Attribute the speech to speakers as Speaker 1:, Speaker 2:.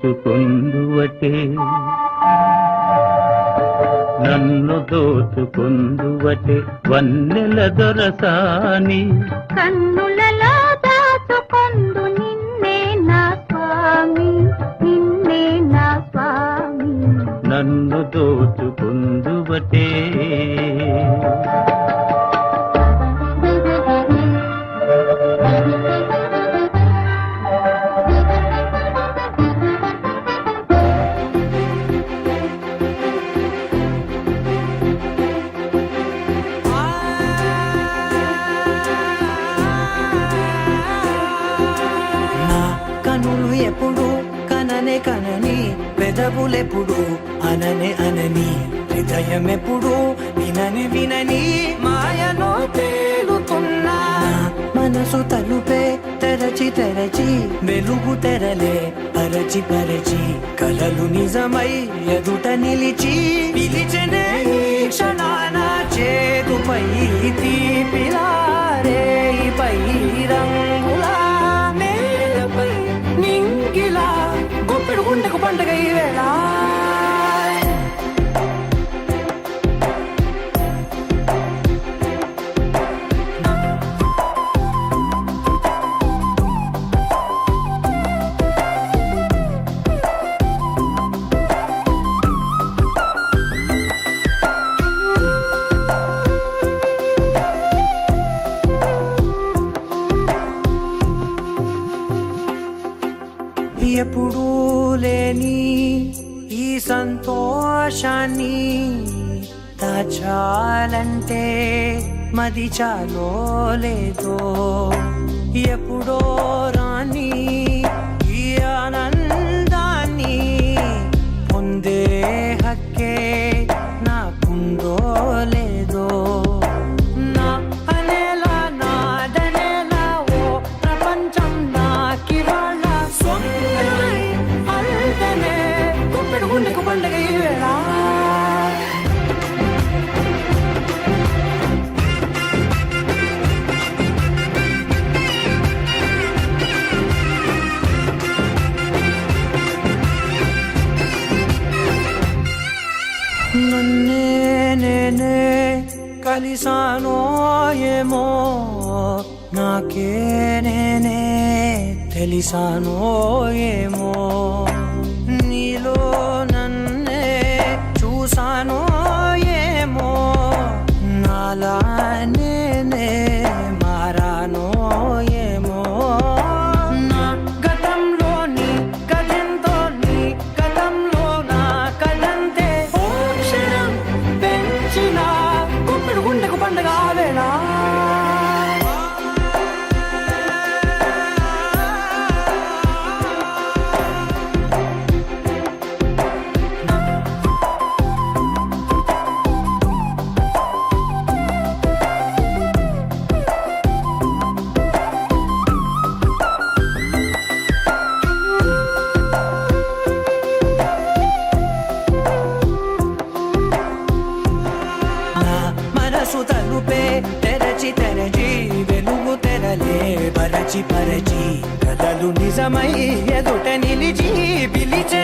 Speaker 1: దోచుకుందువటే నన్ను దోచుకుందువటే వన్నెల దొరసాని
Speaker 2: కన్నులలో దాచుకొందు నిన్నే నా స్వామి నిన్నే నా స్వామి
Speaker 1: నన్ను దోచుకుందువటే
Speaker 3: కనులు ఎప్పుడు కననే కనని పెదవులెప్పుడు అననే అనని హృదయం ఎప్పుడు వినని వినని మాయలో తేలుతున్నా మనసు తలుపే తెరచి తెరచి వెలుగు తెరలే పరచి పరచి కలలు నిజమై ఎదుట నిలిచి పిలిచెనే ఈ క్షణాన చేతుపై తీపిలారే పై రంగులా నేలపై నింగిలా గుప్పెడు గుండెకు పండుగ ఈ వేళ ఎప్పుడూ లేని ఈ సంతోషాన్ని దాచాలంటే మది చాలో లేదో ఎప్పుడో రాని ఈ ఆనందాన్ని పొందే హక్కే నాకుందో లేదో నా అనేలా నాదనేలా ఓ ప్రపంచం నాకివాళ అల్దనే గుప్పెడు గుండెకు పండుగ ఈ వేళ నన్నే నేనే కలిసానో ఏమో నాకే నేనే తెలిసానో ఏమో నీలో నన్నే చూసానో ఏమో నాలా నేనే మారానో ఏమో నా గతంలోని గతంతో నీ గతంలో నా కదంతే ఓ క్షణం పెంచిన గుప్పెడు గుండెకు పండుగ వేళ మనసు తలుపే తెరచి తెరచి వెలుగు తెరలే పరచి పరచి కలలు నిజమై ఎదుట నిలిచి పిలిచే